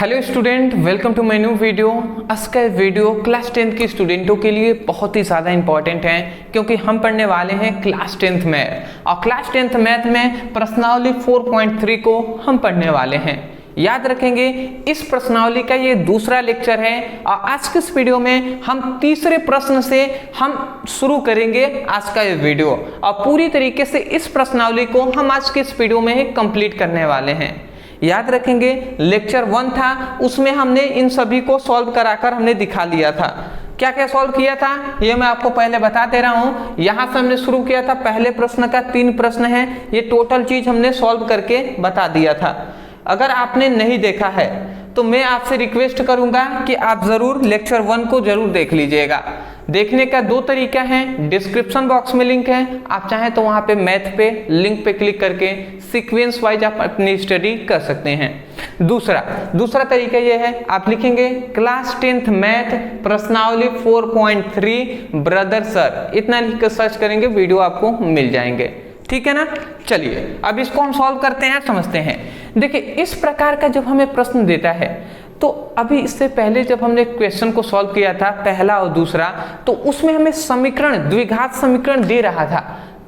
Hello student, welcome to my new video. आज का video class 10th के स्टूडेंटों के लिए बहुत ही ज़्यादा इंपॉर्टेंट है क्योंकि हम पढ़ने वाले हैं क्लास 10th मैथ और क्लास 10th मैथ में प्रश्नावली 4.3 को हम पढ़ने वाले हैं। याद रखेंगे इस प्रश्नावली का ये दूसरा लेक्चर है और आज के इस वीडियो में हम तीसरे प्रश्न से हम शुरू करेंगे आज का ये वीडियो और पूरी तरीके से इस प्रश्नावली को हम आज के इस वीडियो में ही कंप्लीट करने वाले हैं। याद रखेंगे लेक्चर 1 था, उसमें हमने इन सभी को सॉल्व कराकर हमने दिखा लिया था। क्या क्या सॉल्व किया था ये मैं आपको पहले बता दे रहा हूं। यहां से हमने शुरू किया था, पहले प्रश्न का 3 प्रश्न है, ये टोटल चीज हमने सॉल्व करके बता दिया था। अगर आपने नहीं देखा है तो मैं आपसे रिक्वेस्ट करूंगा कि आप जरूर लेक्चर 1 को जरूर देख लीजिएगा। देखने का 2 तरीका है, डिस्क्रिप्शन बॉक्स में लिंक है, आप चाहें तो वहां पे मैथ पे लिंक पे क्लिक करके सीक्वेंस वाइज आप अपनी स्टडी कर सकते हैं। दूसरा तरीका ये है, आप लिखेंगे क्लास 10th मैथ प्रश्नावली 4.3 ब्रदर सर, इतना लिख कर सर्च करेंगे, वीडियो आपको मिल जाएंगे। ठीक है ना। चलिए अब इसको हम सॉल्व करते हैं, समझते हैं। देखिए इस प्रकार का जब हमें प्रश्न देता है तो अभी इससे पहले जब हमने क्वेश्चन को सॉल्व किया था पहला और दूसरा, तो उसमें हमें समीकरण द्विघात समीकरण दे रहा था,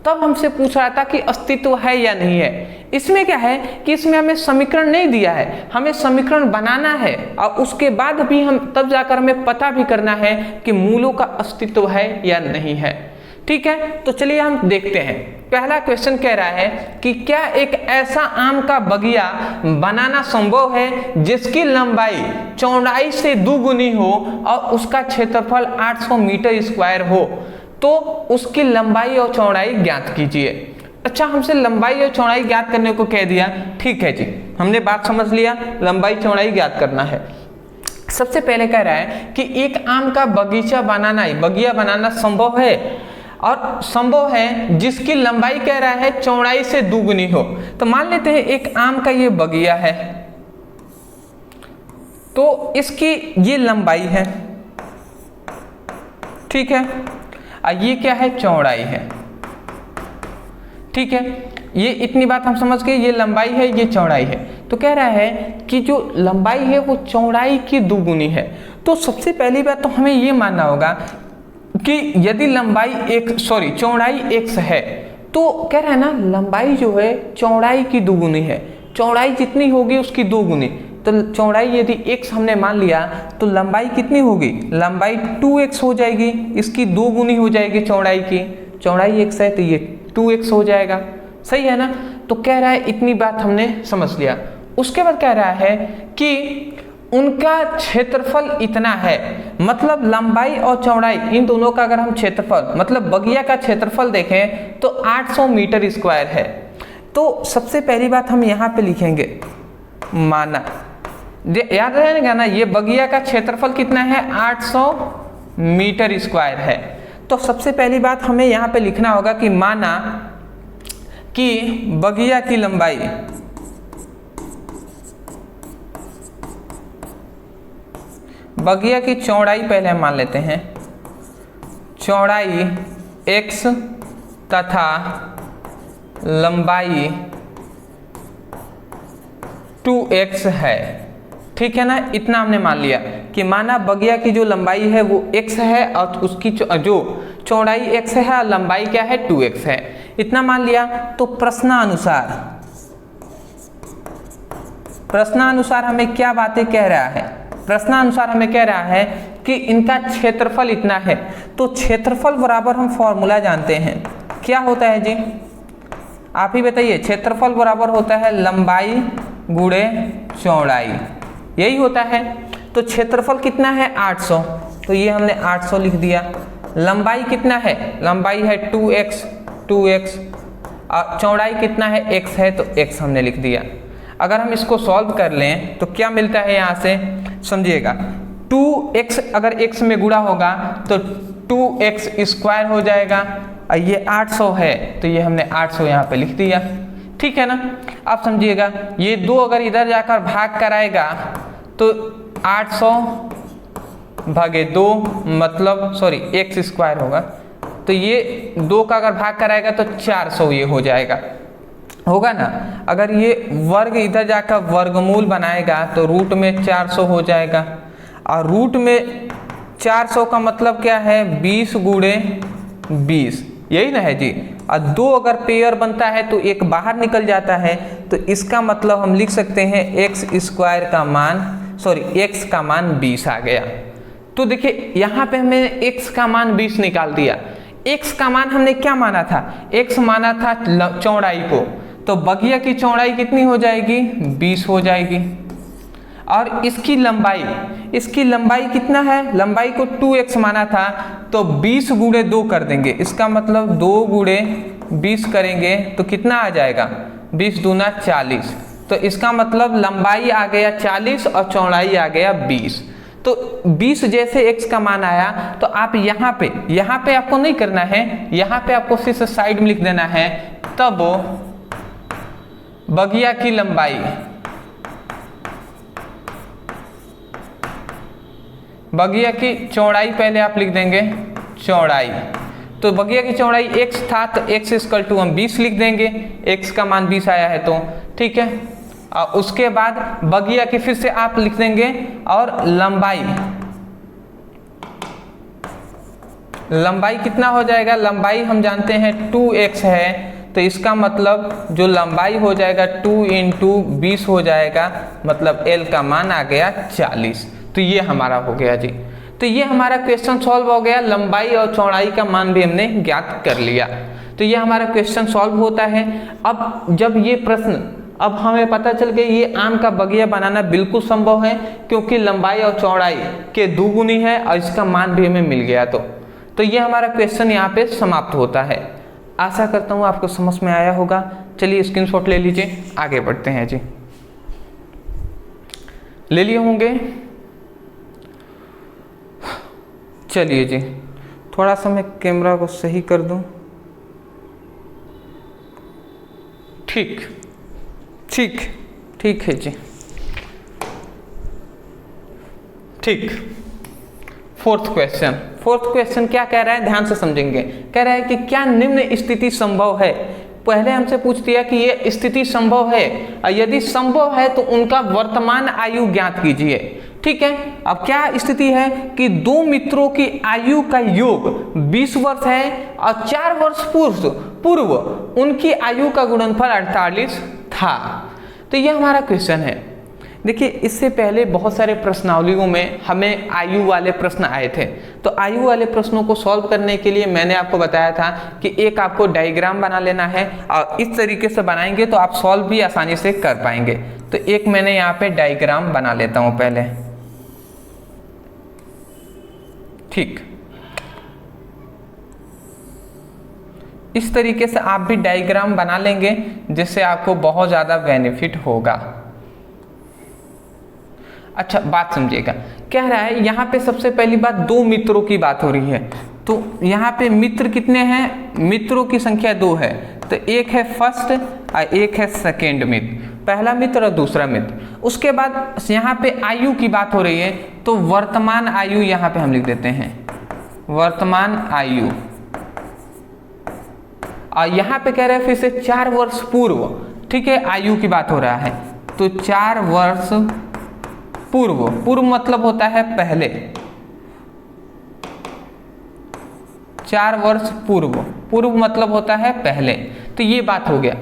तब हमसे पूछ रहा था कि अस्तित्व है या नहीं है। इसमें क्या है कि इसमें हमें समीकरण नहीं दिया है, हमें समीकरण बनाना है और उसके बाद भी हम तब जाकर हमें पता भी करना है कि मूलों का अस्तित्व है या नहीं है। ठीक है, तो चलिए हम देखते हैं। पहला क्वेश्चन कह रहा है कि क्या एक ऐसा आम का बगिया बनाना संभव है जिसकी लंबाई चौड़ाई से 2 गुनी हो और उसका क्षेत्रफल 800 मीटर स्क्वायर हो, तो उसकी लंबाई और चौड़ाई ज्ञात कीजिए। अच्छा, हमसे लंबाई और चौड़ाई ज्ञात करने को कह दिया। ठीक है जी, हमने बात समझ लिया, लंबाई चौड़ाई ज्ञात करना है। सबसे पहले कह रहा है कि एक आम का बगीचा बनाना संभव है और संभव है जिसकी लंबाई कह रहा है चौड़ाई से 2 गुनी हो। तो मान लेते हैं एक आम का ये बगिया है, तो इसकी ये लंबाई है, ठीक है, और ये क्या है, चौड़ाई है। ठीक है, ये इतनी बात हम समझ गए, ये लंबाई है, ये चौड़ाई है। तो कह रहा है कि जो लंबाई है वो चौड़ाई की 2 गुनी है। तो सबसे पहली बात तो हमें ये मानना होगा कि यदि चौड़ाई x है, तो कह रहा है ना लंबाई जो है चौड़ाई की 2 गुनी है, चौड़ाई जितनी होगी उसकी 2 गुनी। तो चौड़ाई यदि x हमने मान लिया तो लंबाई कितनी होगी, लंबाई 2x हो जाएगी, इसकी 2 गुनी हो जाएगी चौड़ाई की। चौड़ाई x है तो ये 2x हो जाएगा, सही है ना। तो कह रहा है इतनी बात हमने समझ लिया। उसके बाद कह रहा है कि उनका क्षेत्रफल इतना है, मतलब लंबाई और चौड़ाई इन दोनों का अगर हम क्षेत्रफल मतलब बगिया का क्षेत्रफल देखें तो 800 मीटर स्क्वायर है। तो सबसे पहली बात हम यहाँ पे लिखेंगे माना, याद रहेगा ना, ये बगिया का क्षेत्रफल कितना है, 800 मीटर स्क्वायर है। तो सबसे पहली बात हमें यहाँ पे लिखना होगा कि माना कि बगिया की लंबाई बगिया की चौड़ाई पहले हम मान लेते हैं, चौड़ाई x तथा लंबाई 2x है। ठीक है ना, इतना हमने मान लिया कि माना बगिया की जो लंबाई है वो x है और उसकी जो चौड़ाई x है और लंबाई क्या है, 2x है। इतना मान लिया। तो प्रश्नानुसार हमें क्या बातें कह रहा है, प्रश्नानुसार हमें कह रहा है कि इनका क्षेत्रफल इतना है। तो क्षेत्रफल बराबर हम फॉर्मूला जानते हैं, क्या होता है जी, आप ही बताइए। क्षेत्रफल बराबर होता है लंबाई गुणे चौड़ाई, यही होता है। तो क्षेत्रफल कितना है, 800, तो ये हमने 800 लिख दिया। लंबाई कितना है, लंबाई है 2x और चौड़ाई कितना है, x है, तो x हमने लिख दिया। अगर हम इसको सॉल्व कर लें तो क्या मिलता है यहाँ से, समझिएगा। 2x अगर x में गुणा होगा तो 2x स्क्वायर हो जाएगा और ये 800 है तो ये हमने 800 यहाँ पे लिख दिया। ठीक है ना। आप समझिएगा, ये 2 अगर इधर जाकर भाग कर आएगा तो 800 भागे 2 मतलब x स्क्वायर होगा, तो ये 2 का अगर भाग कर आएगा तो 400 ये हो जाएगा। होगा ना। अगर ये वर्ग इधर जाकर वर्गमूल बनाएगा तो रूट में 400 हो जाएगा, और रूट में 400 का मतलब क्या है 20 गुणे 20, यही ना है जी। और 2 अगर पेयर बनता है तो एक बाहर निकल जाता है, तो इसका मतलब हम लिख सकते हैं एक्स स्क्वायर का मान, एक्स का मान 20 आ गया। तो देखिए यहाँ पे हमें x का मान 20 निकाल दिया। x का मान हमने क्या माना था, x माना था चौड़ाई को, तो बगिया की चौड़ाई कितनी हो जाएगी 20 हो जाएगी। और इसकी लंबाई कितना है, लंबाई को 2x माना था, तो 20 गुणे 2 कर देंगे, इसका मतलब 2 गुणे 20 करेंगे तो कितना आ जाएगा 20 दूना 40, तो इसका मतलब लंबाई आ गया 40 और चौड़ाई आ गया 20। तो 20 जैसे x का मान आया, तो आप यहाँ पे आपको नहीं करना है, यहाँ पे आपको सिर्फ साइड में लिख देना है, तब बगिया की लंबाई, बगिया की चौड़ाई पहले आप लिख देंगे चौड़ाई, तो बगिया की चौड़ाई x था तो x इक्वल टू हम 20 लिख देंगे, x का मान 20 आया है तो ठीक है। और उसके बाद बगिया की फिर से आप लिख देंगे, और लंबाई कितना हो जाएगा, लंबाई हम जानते हैं 2x है, तो इसका मतलब जो लंबाई हो जाएगा 2 × 20 हो जाएगा, मतलब L का मान आ गया 40। तो ये हमारा हो गया जी। तो ये हमारा क्वेश्चन सॉल्व हो गया, लंबाई और चौड़ाई का मान भी हमने ज्ञात कर लिया। तो ये हमारा क्वेश्चन सॉल्व होता है। अब जब ये प्रश्न, अब हमें पता चल गया ये आम का बगिया बनाना बिल्कुल संभव है, क्योंकि लंबाई और चौड़ाई के दुगुनी है और इसका मान भी हमें मिल गया। तो ये हमारा क्वेश्चन यहाँ पे समाप्त होता है। आशा करता हूँ आपको समझ में आया होगा। चलिए स्क्रीनशॉट ले लीजिए, आगे बढ़ते हैं जी। ले लिए होंगे, चलिए जी थोड़ा सा मैं कैमरा को सही कर दूं। ठीक है जी, ठीक। फोर्थ क्वेश्चन क्या कह रहा है, ध्यान से समझेंगे। कह रहा है कि क्या निम्न स्थिति संभव है। पहले हमसे पूछ दिया कि ये स्थिति संभव है, और यदि संभव है तो उनका वर्तमान आयु ज्ञात कीजिए। ठीक है, अब क्या स्थिति है कि 2 मित्रों की आयु का योग 20 वर्ष है और 4 वर्ष पूर्व उनकी आयु का गुणनफल 48 था। तो यह हमारा क्वेश्चन है। देखिए इससे पहले बहुत सारे प्रश्नावलियों में हमें आयु वाले प्रश्न आए थे, तो आयु वाले प्रश्नों को सॉल्व करने के लिए मैंने आपको बताया था कि एक आपको डायग्राम बना लेना है, और इस तरीके से बनाएंगे तो आप सॉल्व भी आसानी से कर पाएंगे। तो एक मैंने यहाँ पे डायग्राम बना लेता हूँ पहले। ठीक, इस तरीके से आप भी डायग्राम बना लेंगे, जिससे आपको बहुत ज़्यादा बेनिफिट होगा। अच्छा बात समझिएगा, कह रहा है यहाँ पे सबसे पहली बात 2 मित्रों की बात हो रही है। तो यहाँ पे मित्र कितने हैं, मित्रों की संख्या 2 है। तो एक है फर्स्ट और एक है सेकेंड मित्र, पहला मित्र और दूसरा मित्र। उसके बाद यहाँ पे आयु की बात हो रही है, तो वर्तमान आयु यहाँ पे हम लिख देते हैं वर्तमान आयु। और यहाँ पे कह रहे हैं फिर से 4 वर्ष पूर्व, ठीक है, आयु की बात हो रहा है। तो 4 वर्ष पूर्व मतलब होता है पहले, 4 वर्ष पूर्व मतलब होता है पहले। तो ये बात हो गया।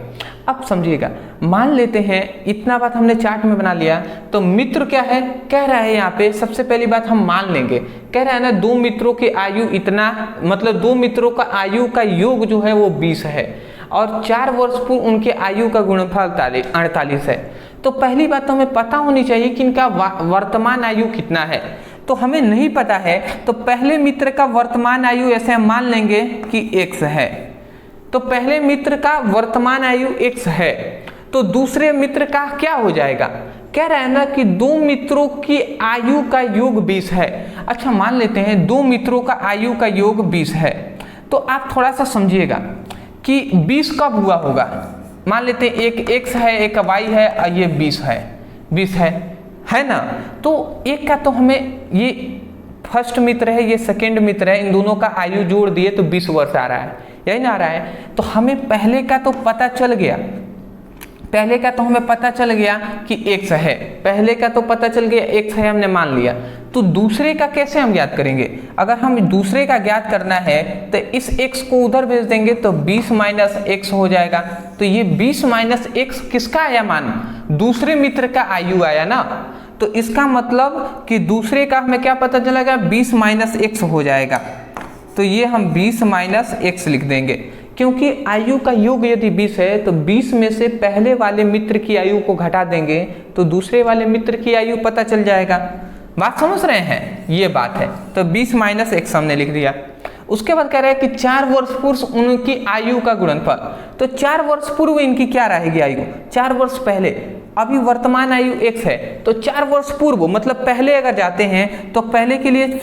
अब समझिएगा, मान लेते हैं इतना बात हमने चार्ट में बना लिया, तो मित्र क्या है, कह रहा है यहाँ पे सबसे पहली बात हम मान लेंगे, कह रहा है ना 2 मित्रों की आयु इतना, मतलब 2 मित्रों का आयु का योग जो है वो 20 है, और 4 वर्ष पूर्व उनके आयु का गुणनफल 48 है। तो पहली बात तो हमें पता होनी चाहिए कि इनका वर्तमान आयु कितना है। तो हमें नहीं पता है, तो पहले मित्र का वर्तमान आयु ऐसे हम मान लेंगे कि x है। तो पहले मित्र का वर्तमान आयु x है, तो दूसरे मित्र का क्या हो जाएगा, कह रहा है ना कि 2 मित्रों की आयु का योग 20 है। अच्छा मान लेते हैं 2 मित्रों का आयु का योग 20 है, तो आप थोड़ा सा समझिएगा कि 20 कब हुआ होगा। मान लेते हैं एक x है एक y है और ये 20 है ना। तो एक का तो हमें, ये फर्स्ट मित्र है ये सेकेंड मित्र है, इन दोनों का आयु जोड़ दिए तो 20 वर्ष आ रहा है, यही ना आ रहा है। तो हमें पहले का तो पता चल गया, पहले का तो हमें पता चल गया कि x है, पहले का तो पता चल गया x है, हमने मान लिया। तो दूसरे का कैसे हम ज्ञात करेंगे? अगर हम दूसरे का ज्ञात करना है तो इस x को उधर भेज देंगे तो 20 माइनस x हो जाएगा। तो ये 20 माइनस x किसका आया मान? दूसरे मित्र का आयु आया ना। तो इसका मतलब कि दूसरे का हमें क्या पता चलेगा? 20 माइनस x हो जाएगा। तो ये हम 20 माइनस x लिख देंगे, क्योंकि आयु का योग यदि 20 है तो 20 में से पहले वाले मित्र की आयु को घटा देंगे तो दूसरे वाले मित्र की आयु पता चल जाएगा। बात समझ रहे हैं? ये बात है। तो 20 माइनस x हमने लिख दिया। उसके बाद कह रहा है कि 4 वर्ष पूर्व उनकी आयु का गुणनफल। तो 4 वर्ष पूर्व इनकी क्या रहेगी आयु? 4 वर्ष पहले, अभी वर्तमान आयु x है तो 4 वर्ष पूर्व मतलब पहले अगर जाते हैं तो पहले के लिए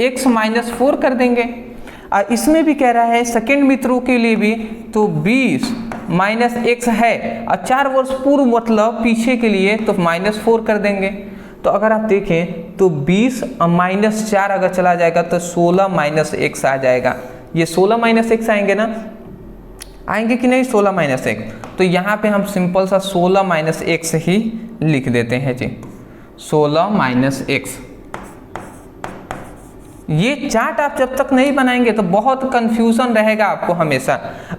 x माइनस 4 कर देंगे। इसमें भी कह रहा है सेकेंड मित्रों के लिए भी, तो 20 माइनस x है और 4 वर्ष पूर्व मतलब पीछे के लिए तो माइनस 4 कर देंगे। तो अगर आप देखें तो 20 माइनस 4 अगर चला जाएगा तो 16 माइनस x आ जाएगा। ये 16 माइनस x आएंगे ना, आएंगे कि नहीं? 16 माइनस x। तो यहाँ पे हम सिंपल सा 16 माइनस x ही लिख देते हैं जी, 16 माइनस x। ये चार्ट आप जब तक नहीं बनाएंगे तो बहुत कंफ्यूजन रहेगा आपको हमेशा।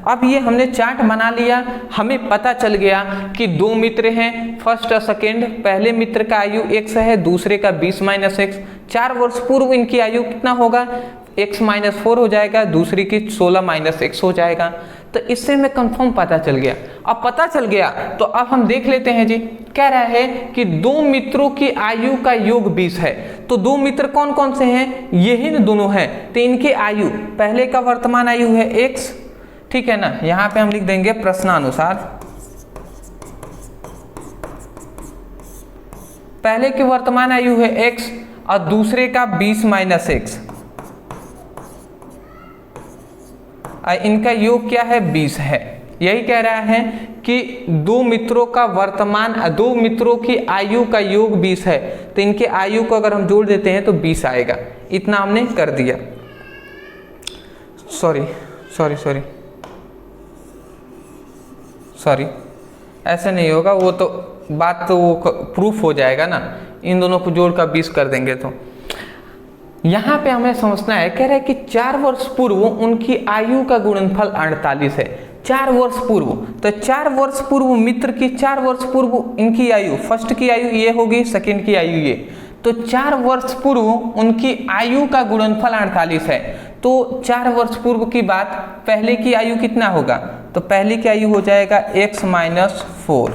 अब ये हमने चार्ट बना लिया, हमें पता चल गया कि 2 मित्र हैं, फर्स्ट और सेकेंड। पहले मित्र का आयु x है, दूसरे का 20 माइनस x। 4 वर्ष पूर्व इनकी आयु कितना होगा? x माइनस 4 हो जाएगा, दूसरी की 16 माइनस x हो जाएगा। तो इससे हमें कंफर्म पता चल गया। अब पता चल गया तो अब हम देख लेते हैं जी। कह रहा है कि 2 मित्रों की आयु का योग 20 है। तो 2 मित्र कौन कौन से हैं? यही दोनों हैं। तो इनके आयु, पहले का वर्तमान आयु है x, ठीक है ना। यहाँ पे हम लिख देंगे प्रश्नानुसार पहले की वर्तमान आयु है x और दूसरे का 20 माइनस x। इनका योग क्या है? 20 है। यही कह रहा है कि 2 मित्रों का वर्तमान, 2 मित्रों की आयु का योग 20 है। तो इनके आयु को अगर हम जोड़ देते हैं तो 20 आएगा। इतना हमने कर दिया। सॉरी, ऐसे नहीं होगा, वो तो बात तो वो प्रूफ हो जाएगा ना। इन दोनों को जोड़ कर 20 कर देंगे। तो यहाँ पे हमें समझना है, कह रहा है कि 4 वर्ष पूर्व उनकी आयु का गुणनफल 48 है। 4 वर्ष पूर्व, तो 4 वर्ष पूर्व मित्र की 4 वर्ष पूर्व इनकी आयु, फर्स्ट की आयु ये होगी, सेकंड की आयु ये। तो 4 वर्ष पूर्व उनकी आयु का गुणनफल 48 है। तो 4 वर्ष पूर्व की बात, पहले की आयु कितना होगा? तो पहले की आयु हो जाएगा x माइनस 4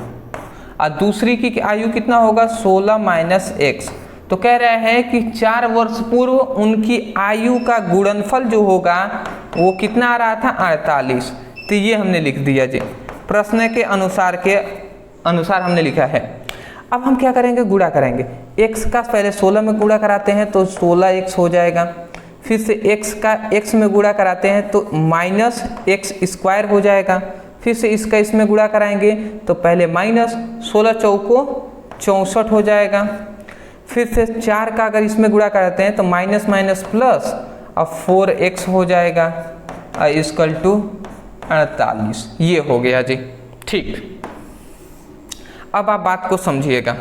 और दूसरी की आयु कितना होगा? 16 माइनस x। तो कह रहा है कि 4 वर्ष पूर्व उनकी आयु का गुणनफल जो होगा वो कितना आ रहा था? 48। तो ये हमने लिख दिया जी, प्रश्न के अनुसार हमने लिखा है। अब हम क्या करेंगे? गुणा करेंगे। x का पहले 16 में गुणा कराते हैं तो 16x हो जाएगा। फिर से x का x में गुणा कराते हैं तो माइनस x स्क्वायर हो जाएगा। फिर से इसका इसमें गुणा कराएंगे तो पहले माइनस 16 चौको 64 हो जाएगा। फिर से 4 का अगर इसमें गुणा कराते हैं तो माइनस माइनस प्लस और 4x हो जाएगा इक्वल टू 48। ये हो गया जी, ठीक। अब आप बात को समझिएगा।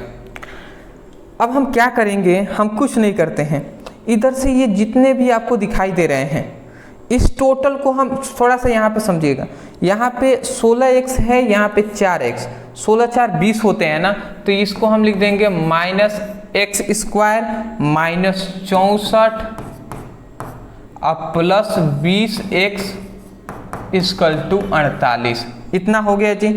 अब हम क्या करेंगे? हम कुछ नहीं करते हैं। इधर से ये जितने भी आपको दिखाई दे रहे हैं, इस टोटल को हम थोड़ा सा यहाँ पे समझिएगा। यहाँ पे 16x है, यहाँ पे 4x, 16 4 20 होते हैं ना। तो इसको हम लिख देंगे माइनस एक्स स्क्वायर माइनस 64 और प्लस 20x इक्वल टू 48। इतना हो गया जी,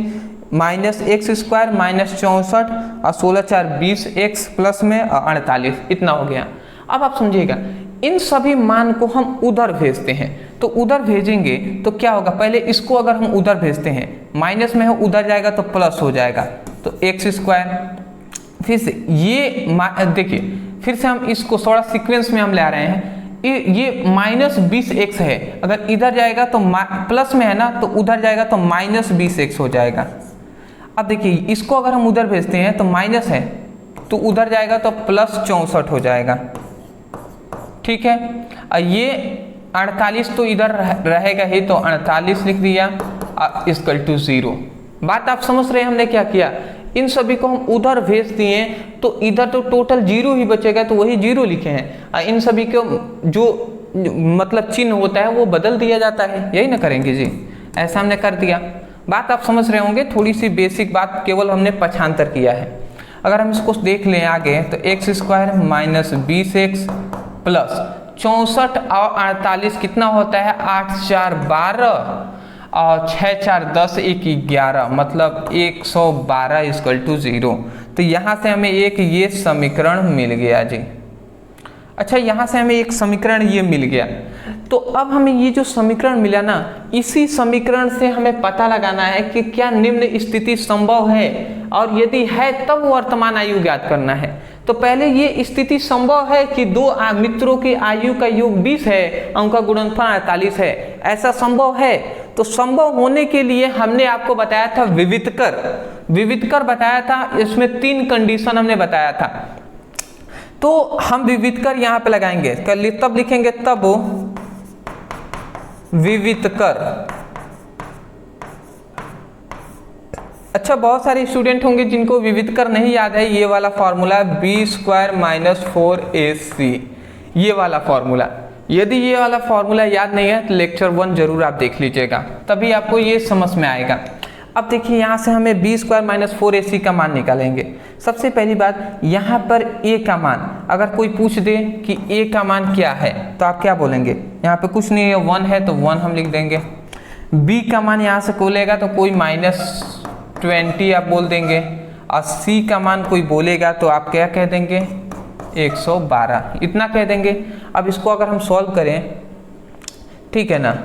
माइनस एक्स स्क्वायर माइनस 64 और 16 4 20x प्लस में 48, इतना हो गया। अब आप समझिएगा, इन सभी मान को हम उधर भेजते हैं। तो उधर भेजेंगे तो क्या होगा? पहले इसको अगर हम उधर भेजते हैं, माइनस में है, उधर जाएगा तो प्लस हो जाएगा, तो एक्स स्क्वायर। फिर से ये देखिए, फिर से हम इसको थोड़ा सीक्वेंस में हम ले आ रहे हैं। ये माइनस 20x है, अगर इधर जाएगा तो प्लस में है ना, तो उधर जाएगा तो माइनस 20x हो जाएगा। अब देखिए, इसको अगर हम उधर भेजते हैं तो माइनस है, तो उधर जाएगा तो प्लस 64 हो जाएगा, ठीक है। और ये 48 तो इधर रहेगा ही, तो 48 लिख दिया इक्वल टू 0। बात आप समझ रहे हैं हमने क्या किया, इन सभी को हम उधर भेज दिए तो इधर तो टोटल 0 ही बचेगा, तो वही 0 लिखे हैं। इन सभी को जो मतलब चिन्ह होता है वो बदल दिया जाता है, यही ना करेंगे जी, ऐसा हमने कर दिया। बात आप समझ रहे होंगे, थोड़ी सी बेसिक बात केवल हमने पक्षांतर किया है। अगर हम इसको देख लें आगे तो x² माइनस 20x प्लस 64 और 48 कितना होता है, 8 4 12 और 6 4 10 1 11, मतलब 112 इक्वल टू 0। तो यहाँ से हमें एक ये समीकरण मिल गया जी। अच्छा, यहाँ से हमें एक समीकरण ये मिल गया, तो अब हमें ये जो समीकरण मिला ना, इसी समीकरण से हमें पता लगाना है कि क्या निम्न स्थिति संभव है, और यदि है तब वर्तमान आयु ज्ञात करना है। तो पहले ये स्थिति संभव है कि दो मित्रों की आयु का योग 20 है, उनका गुणनफल 48 है, ऐसा संभव है। तो संभव होने के लिए हमने आपको बताया था विविधकर बताया था, इसमें 3 कंडीशन हमने बताया था। तो हम विविधकर यहाँ पे लगाएंगे, तब लिखेंगे तब विविधकर। अच्छा, बहुत सारे स्टूडेंट होंगे जिनको विविधकर नहीं याद है, ये वाला फॉर्मूला b² माइनस 4ac, ये वाला फॉर्मूला। यदि ये वाला फॉर्मूला याद नहीं है तो लेक्चर 1 जरूर आप देख लीजिएगा, तभी आपको ये समझ में आएगा। अब देखिए, यहाँ से हमें b² माइनस 4ac का मान निकालेंगे। सबसे पहली बात, यहाँ पर a का मान, अगर कोई पूछ दे कि a का मान क्या है तो आप क्या बोलेंगे, यहाँ पे कुछ नहीं है, 1 है तो 1 हम लिख देंगे। b का मान यहाँ से बोलेगा तो कोई -20 आप बोल देंगे, और c का मान कोई बोलेगा तो आप क्या कह देंगे, 112, इतना कह देंगे। अब इसको अगर हम सॉल्व करें, ठीक है ना,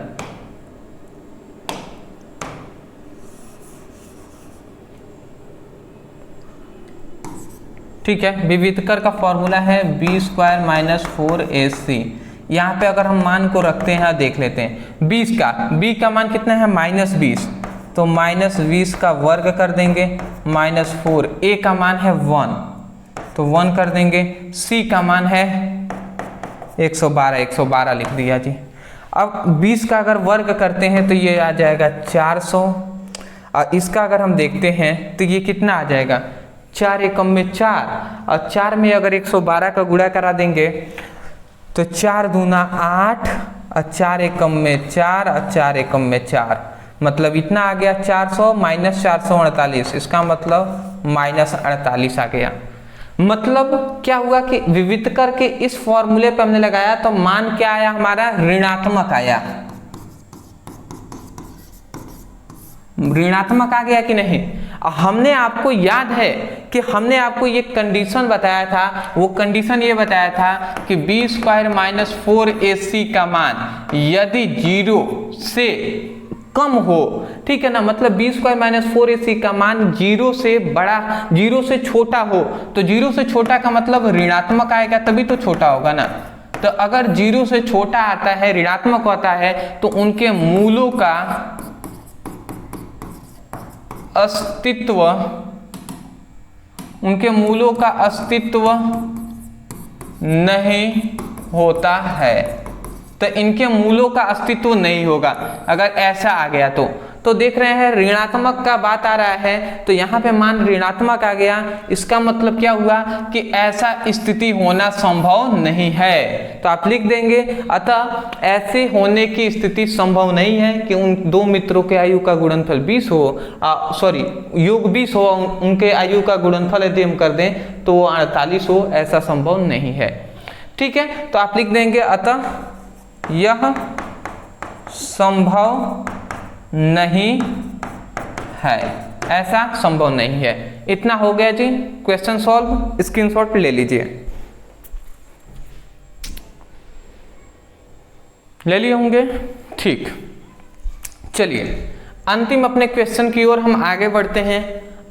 ठीक है, विविधकर का फॉर्मूला है b² माइनस 4ac। यहाँ पे अगर हम मान को रखते हैं, देख लेते हैं 20 का, b का मान कितना है -20, तो -20 का वर्ग कर देंगे, -4, a का मान है 1 तो 1 कर देंगे, c का मान है 112 लिख दिया जी। अब 20 का अगर वर्ग करते हैं तो ये आ जाएगा 400, और इसका अगर हम देखते हैं तो ये कितना आ जाएगा, 4 एकम में 4, और 4 में अगर 112 का गुणा करा देंगे तो 4 दूना 8, और 4 एकम में 4, और 4 एकम में 4, मतलब इतना आ गया 400 माइनस 448, इसका मतलब -48 आ गया। मतलब क्या हुआ कि विविधकर के इस फॉर्मूले पे हमने लगाया तो मान क्या आया, हमारा ऋणात्मक आया। ऋणात्मक आ गया कि नहीं। हमने आपको याद है कि हमने आपको ये कंडीशन बताया था, वो कंडीशन ये बताया था कि b² माइनस 4ac का मान यदि 0 से कम हो, ठीक है ना, मतलब b² माइनस 4ac का मान 0 से बड़ा, 0 से छोटा हो, तो 0 से छोटा का मतलब ऋणात्मक आएगा, तभी तो छोटा होगा ना। तो अगर 0 से छोटा आता है, ऋणात्मक होता है, तो उनके मूलों का अस्तित्व, उनके मूलों का अस्तित्व नहीं होता है। तो इनके मूलों का अस्तित्व नहीं होगा अगर ऐसा आ गया तो देख रहे हैं ऋणात्मक का बात आ रहा है, तो यहाँ पे मान ऋणात्मक आ गया। इसका मतलब क्या हुआ कि ऐसा स्थिति होना संभव नहीं है, तो आप लिख देंगे अतः ऐसे होने की स्थिति संभव नहीं है कि उन दो मित्रों के आयु का गुणनफल 20 हो, योग 20 हो, उनके आयु का गुणनफल यदि हम कर दें तो 48 हो, ऐसा संभव नहीं है। ठीक है, तो आप लिख देंगे अतः यह संभव नहीं है, ऐसा संभव नहीं है। इतना हो गया जी, क्वेश्चन सॉल्व। स्क्रीनशॉट ले लीजिए, ले लिए होंगे। ठीक, चलिए अंतिम अपने क्वेश्चन की ओर हम आगे बढ़ते हैं।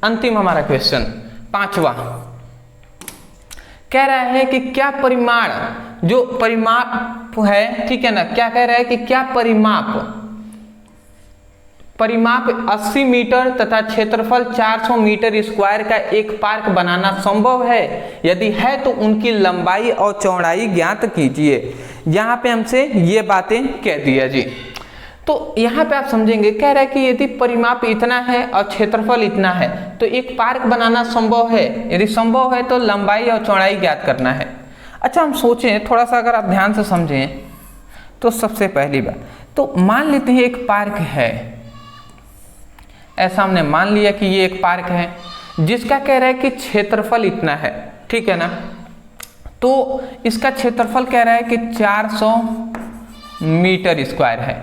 अंतिम हमारा क्वेश्चन 5वां कह रहा है कि क्या परिमाण, जो परिमाप है, ठीक है ना, क्या कह रहा है कि क्या परिमाप 80 मीटर तथा क्षेत्रफल 400 मीटर स्क्वायर का एक पार्क बनाना संभव है। यदि है तो उनकी लंबाई और चौड़ाई ज्ञात कीजिए। यहाँ पे हमसे ये बातें कह दिया जी। तो यहाँ पे आप समझेंगे, कह रहा है कि यदि परिमाप इतना है और क्षेत्रफल इतना है तो एक पार्क बनाना संभव है। यदि संभव है तो लंबाई और चौड़ाई ज्ञात करना है। अच्छा, हम सोचें थोड़ा सा, अगर आप ध्यान से समझें तो सबसे पहली बात तो मान लेते हैं एक पार्क है, ऐसा हमने मान लिया कि ये एक पार्क है जिसका कह रहा है कि क्षेत्रफल इतना है, ठीक है ना। तो इसका क्षेत्रफल कह रहा है कि 400 मीटर स्क्वायर है,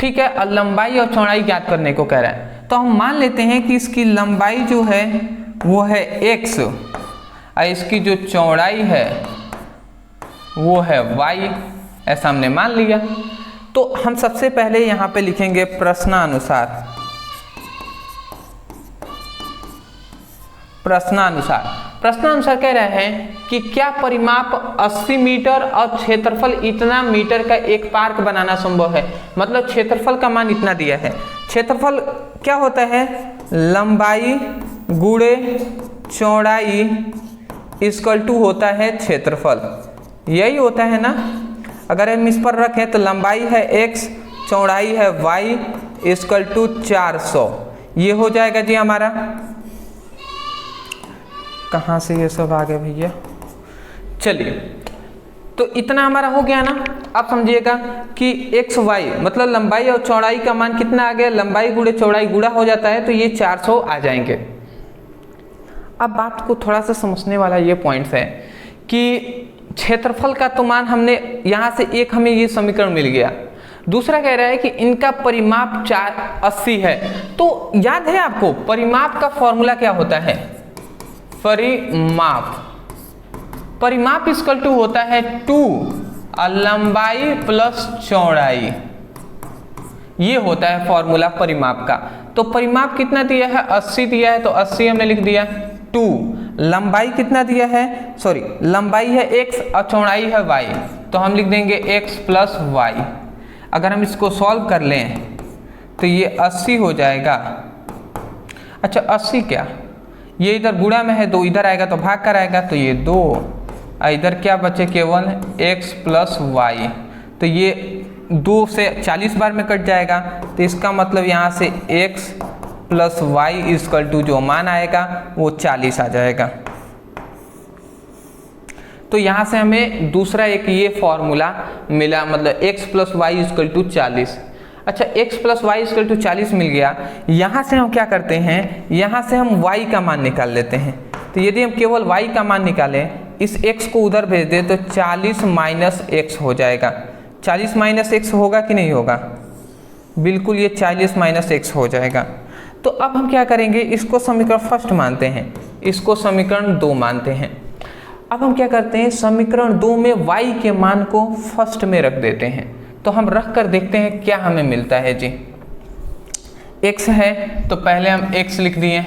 ठीक है, और लंबाई और चौड़ाई ज्ञात करने को कह रहा है। तो हम मान लेते हैं कि इसकी लंबाई जो है वो है x और इसकी जो चौड़ाई है वो है y, ऐसा हमने मान लिया। तो हम सबसे पहले यहाँ पे लिखेंगे प्रश्नानुसार। प्रश्नानुसार कह रहा है कि क्या परिमाप 80 मीटर और क्षेत्रफल इतना मीटर का एक पार्क बनाना संभव है। मतलब क्षेत्रफल का मान इतना दिया है। क्षेत्रफल क्या होता है, लंबाई गुणे चौड़ाई इक्वल टू होता है क्षेत्रफल, यही होता है ना। अगर हम इस पर रखें तो लंबाई है x, चौड़ाई है y इक्वल टू 400, ये हो जाएगा जी हमारा। कहाँ से ये सब आ गया भैया, चलिए, तो इतना हमारा हो गया ना। आप समझिएगा कि x y मतलब लंबाई और चौड़ाई का मान कितना आ गया, लंबाई गुणे चौड़ाई गुणा हो जाता है तो ये 400 आ जाएंगे। अब बात को थोड़ा सा समझने वाला ये पॉइंट्स है कि क्षेत्रफल का तो मान हमने यहाँ से एक हमें ये समीकरण मिल गया, दूसरा कह रहा है कि इनका परिमाप 80 है। तो याद है आपको परिमाप का फॉर्मूला क्या होता है, परिमाप इक्वल टू होता है 2 लंबाई प्लस चौड़ाई, ये होता है फॉर्मूला परिमाप का। तो परिमाप कितना दिया है, 80 दिया है तो 80 हमने लिख दिया। 2 लंबाई कितना दिया है, सॉरी लंबाई है x और चौड़ाई है y, तो हम लिख देंगे x प्लस y। अगर हम इसको सॉल्व कर लें तो ये 80 हो जाएगा। अच्छा 80 क्या, ये इधर गुणा में है, 2 इधर आएगा तो भाग कर आएगा, तो ये 2, इधर क्या बचे केवल x प्लस y, तो ये 2 से 40 बार में कट जाएगा। तो इसका मतलब यहाँ से x plus y equal to जो मान आएगा वो 40 आ जाएगा। तो यहाँ से हमें दूसरा एक ये फॉर्मूला मिला, मतलब x plus y equal to 40। अच्छा x plus Y equal to 40 मिल गया। यहाँ से हम क्या करते हैं, यहाँ से हम y का मान निकाल लेते हैं। तो यदि हम केवल y का मान निकालें, इस x को उधर भेज दें तो 40 माइनस x हो जाएगा। 40 माइनस x होगा कि नहीं होगा, बिल्कुल ये 40 माइनस x हो जाएगा। तो अब हम क्या करेंगे, इसको समीकरण फर्स्ट मानते हैं, इसको समीकरण 2 मानते हैं। अब हम क्या करते हैं, समीकरण 2 में y के मान को फर्स्ट में रख देते हैं। तो हम रख कर देखते हैं क्या हमें मिलता है जी। x है तो पहले हम x लिख दिए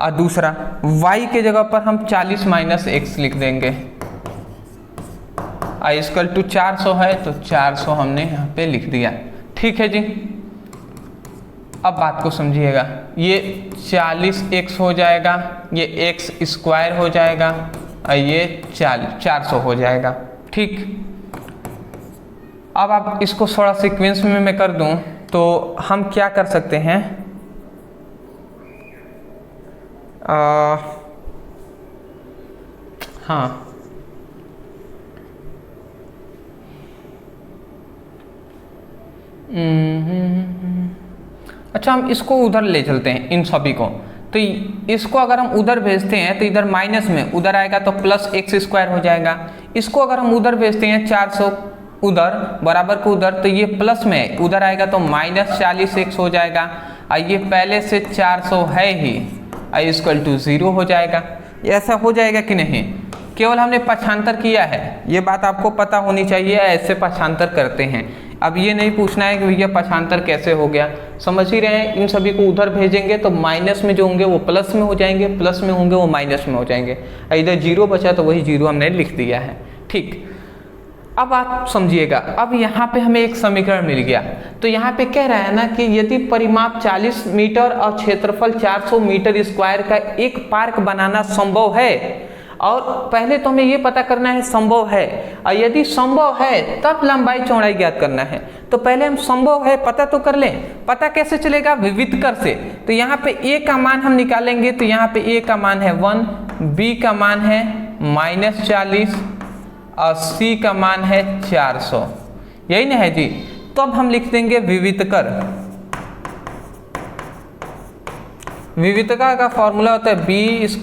और दूसरा y के जगह पर हम 40 माइनस x लिख देंगे। इक्वल टू 400 है तो 400 हमने यहाँ पे लिख दिया। ठीक है जी, अब बात को समझिएगा, ये 40x हो जाएगा, ये x स्क्वायर हो जाएगा और ये 400 हो जाएगा। ठीक, अब आप इसको थोड़ा सीक्वेंस में मैं कर दूं तो हम क्या कर सकते हैं, हाँ अच्छा हम इसको उधर ले चलते हैं इन सभी को। तो इसको अगर हम उधर भेजते हैं तो इधर माइनस में उधर आएगा तो प्लस x स्क्वायर हो जाएगा। इसको अगर हम उधर भेजते हैं 400 उधर बराबर को उधर, तो ये प्लस में उधर आएगा तो माइनस 40x हो जाएगा। और ये पहले से 400 है ही, इक्वल टू 0 हो जाएगा। ऐसा हो जाएगा कि नहीं, केवल हमने पक्षांतर किया है, ये बात आपको पता होनी चाहिए, ऐसे पक्षांतर करते हैं। अब ये नहीं पूछना है कि भैया पक्षांतर कैसे हो गया, समझ ही रहे हैं। इन सभी को उधर भेजेंगे तो माइनस में जो होंगे वो प्लस में हो जाएंगे, प्लस में होंगे वो माइनस में हो जाएंगे। इधर 0 बचा तो वही 0 हमने लिख दिया है। ठीक, अब आप समझिएगा, अब यहाँ पे हमें एक समीकरण मिल गया। तो यहाँ पे कह रहा है ना कि यदि परिमाप 40 मीटर और क्षेत्रफल 400 मीटर स्क्वायर का एक पार्क बनाना संभव है और पहले तो हमें ये पता करना है संभव है, और यदि संभव है तब लंबाई चौड़ाई ज्ञात करना है। तो पहले हम संभव है पता तो कर लें। पता कैसे चलेगा? विविधकर से। तो यहाँ पे a का मान हम निकालेंगे, तो यहाँ पे a का मान है 1, b का मान है -40 और c का मान है 400, यही ना है जी। तो अब हम लिख देंगे विविधकर। विविधकर का फॉर्मूला होता है b² -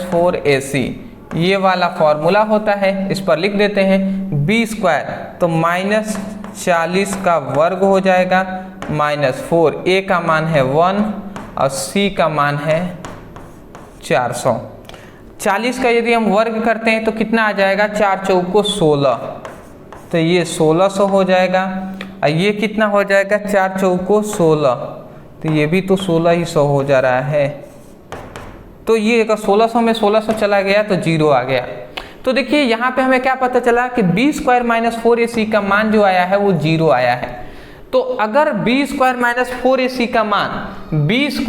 4ac, ये वाला फॉर्मूला होता है, इस पर लिख देते हैं b², तो -40 का वर्ग हो जाएगा -4, a का मान है 1 और c का मान है 400। 40 का यदि हम वर्ग करते हैं तो कितना आ जाएगा? 4 चौको 16, तो ये 1600 हो जाएगा। और ये कितना हो जाएगा? 4 चौको 16, तो ये भी तो 1600 हो जा रहा है। तो ये अगर 1600 में 1600 चला गया तो 0 आ गया। तो देखिए यहाँ पे हमें क्या पता चला कि b² - 4ac का मान जो आया है वो 0 आया है। तो अगर b² - 4ac का मान b² -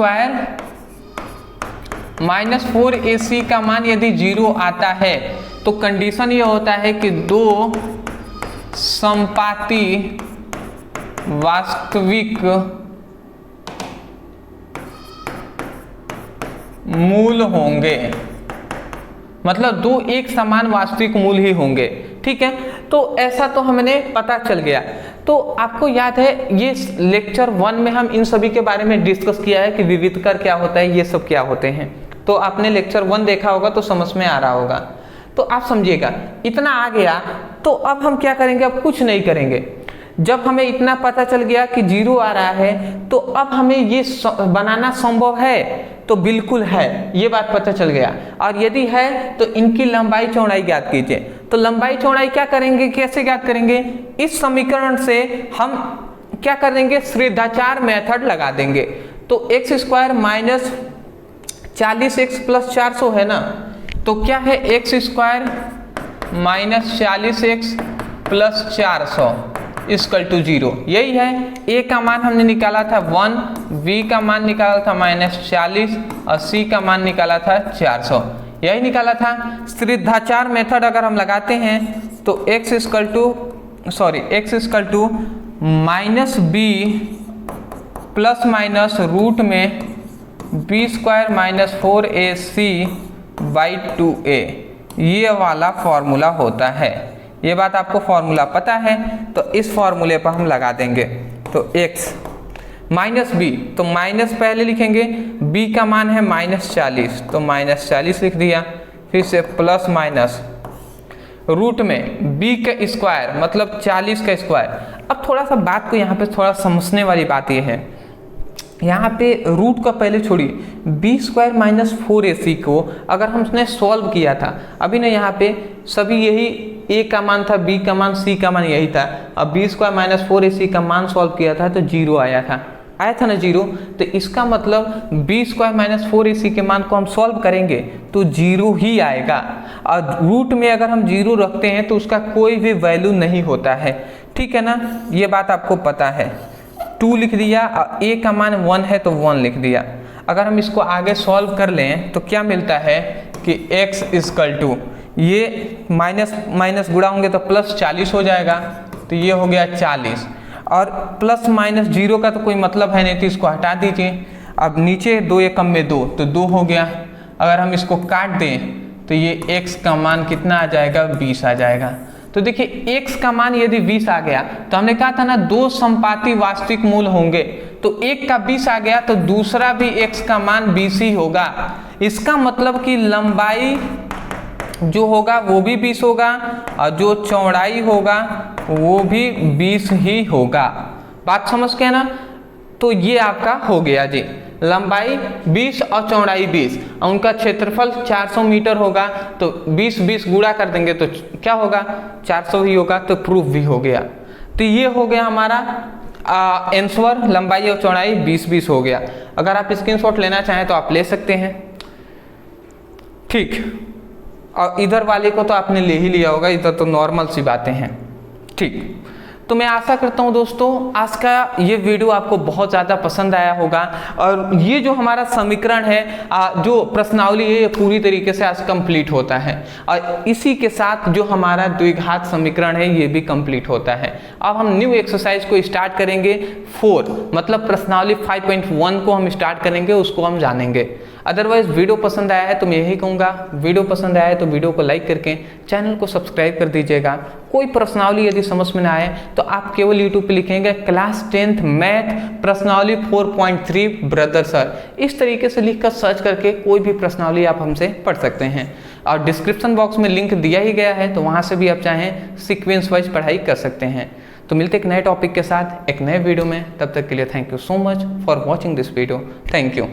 4ac का मान यदि 0 आता है तो कंडीशन ये होता है कि दो समपाती वास्तविक मूल होंगे, मतलब दो एक समान वास्तविक मूल ही होंगे। ठीक है, तो ऐसा तो हमने पता चल गया। तो आपको याद है ये लेक्चर 1 में हम इन सभी के बारे में डिस्कस किया है कि विविधकर क्या होता है, ये सब क्या होते हैं। तो आपने लेक्चर 1 देखा होगा तो समझ में आ रहा होगा। तो आप समझिएगा, इतना आ गया तो अब हम क्या करेंगे? अब कुछ नहीं करेंगे। जब हमें इतना पता चल गया कि 0 आ रहा है तो अब हमें ये बनाना संभव है, तो बिल्कुल है, ये बात पता चल गया। और यदि है तो इनकी लंबाई चौड़ाई ज्ञात कीजिए। तो लंबाई चौड़ाई क्या करेंगे, कैसे ज्ञात करेंगे? इस समीकरण से हम क्या करेंगे? श्रेष्ठाचार मेथड लगा देंगे। तो x² - 40x + 400 है ना, तो क्या है? x² - 40x + 400 = 0, यही है। a का मान हमने निकाला था 1, b का मान निकाला था -40 और c का मान निकाला था 400, यही निकाला था। श्रेष्ठाचार मेथड अगर हम लगाते हैं तो x = -b ± रूट में b² - 4ac/2a, ये वाला फॉर्मूला होता है। ये बात आपको फॉर्मूला पता है, तो इस फॉर्मूले पर हम लगा देंगे। तो x -b, तो माइनस पहले लिखेंगे, b का मान है -40, तो -40 लिख दिया, फिर से प्लस माइनस रूट में b का स्क्वायर मतलब 40 का स्क्वायर। अब थोड़ा सा बात को यहाँ पे थोड़ा समझने वाली बात ये है, यहाँ पे रूट का पहले छोड़िए, b² - 4ac को अगर हमने सॉल्व किया था, अभी ना यहाँ पे सभी यही a का मान था, b का मान, c का मान यही था। अब b² - 4ac का मान सॉल्व किया था तो 0 आया था ना 0। तो इसका मतलब b² - 4ac के मान को हम सॉल्व करेंगे तो 0 ही आएगा। और रूट में अगर हम 0 रखते हैं तो उसका कोई भी वैल्यू नहीं होता है। ठीक है ना, ये बात आपको पता है। 2 लिख दिया, a का मान 1 है तो 1 लिख दिया। अगर हम इसको आगे सॉल्व कर लें तो क्या मिलता है कि x = ये माइनस माइनस गुणा होंगे तो +40 हो जाएगा, तो ये हो गया 40। और प्लस माइनस 0 का तो कोई मतलब है नहीं, तो इसको हटा दीजिए। अब नीचे 2 एकम में 2, तो 2 हो गया। अगर हम इसको काट दें तो ये x का मान कितना आ जाएगा? 20 आ जाएगा। तो देखिए x का मान यदि 20 आ गया तो हमने कहा था ना दो समपाती वास्तविक मूल होंगे, तो एक का 20 आ गया तो दूसरा भी x का मान 20 ही होगा। इसका मतलब कि लंबाई जो होगा वो भी 20 होगा और जो चौड़ाई होगा वो भी 20 ही होगा। बात समझ गए ना? तो ये आपका हो गया जी, लंबाई 20 और चौड़ाई 20 और उनका क्षेत्रफल 400 मीटर होगा। तो 20 गुणा कर देंगे तो क्या होगा? 400 ही होगा, तो प्रूफ भी हो गया। तो ये हो गया हमारा आंसर, लंबाई और चौड़ाई 20 हो गया। अगर आप स्क्रीनशॉट लेना चाहें तो आप ले सकते हैं। ठीक, और इधर वाले को तो आपने ले ही लिया होगा, इधर तो नॉर्मल सी बातें हैं। ठीक, तो मैं आशा करता हूँ दोस्तों आज का ये वीडियो आपको बहुत ज़्यादा पसंद आया होगा और ये जो हमारा समीकरण है जो प्रश्नावली है ये पूरी तरीके से आज कंप्लीट होता है और इसी के साथ जो हमारा द्विघात समीकरण है ये भी कंप्लीट होता है। अब हम न्यू एक्सरसाइज को स्टार्ट करेंगे 4 मतलब प्रश्नावली 5.1 को हम स्टार्ट करेंगे, उसको हम जानेंगे। अदरवाइज वीडियो पसंद आया है तो मैं यही कहूँगा वीडियो पसंद आया है तो वीडियो को लाइक करके चैनल को सब्सक्राइब कर दीजिएगा। कोई प्रश्नावली यदि समझ में ना आए तो आप केवल यूट्यूब पे लिखेंगे क्लास 10th मैथ प्रश्नावली 4.3 ब्रदर सर, इस तरीके से लिखकर सर्च करके कोई भी प्रश्नावली आप हमसे पढ़ सकते हैं और डिस्क्रिप्शन बॉक्स में लिंक दिया ही गया है तो वहाँ से भी आप चाहें सीक्वेंस वाइज पढ़ाई कर सकते हैं। तो मिलते एक नए टॉपिक के साथ एक नए वीडियो में, तब तक के लिए thank you so much for watching this video. Thank you.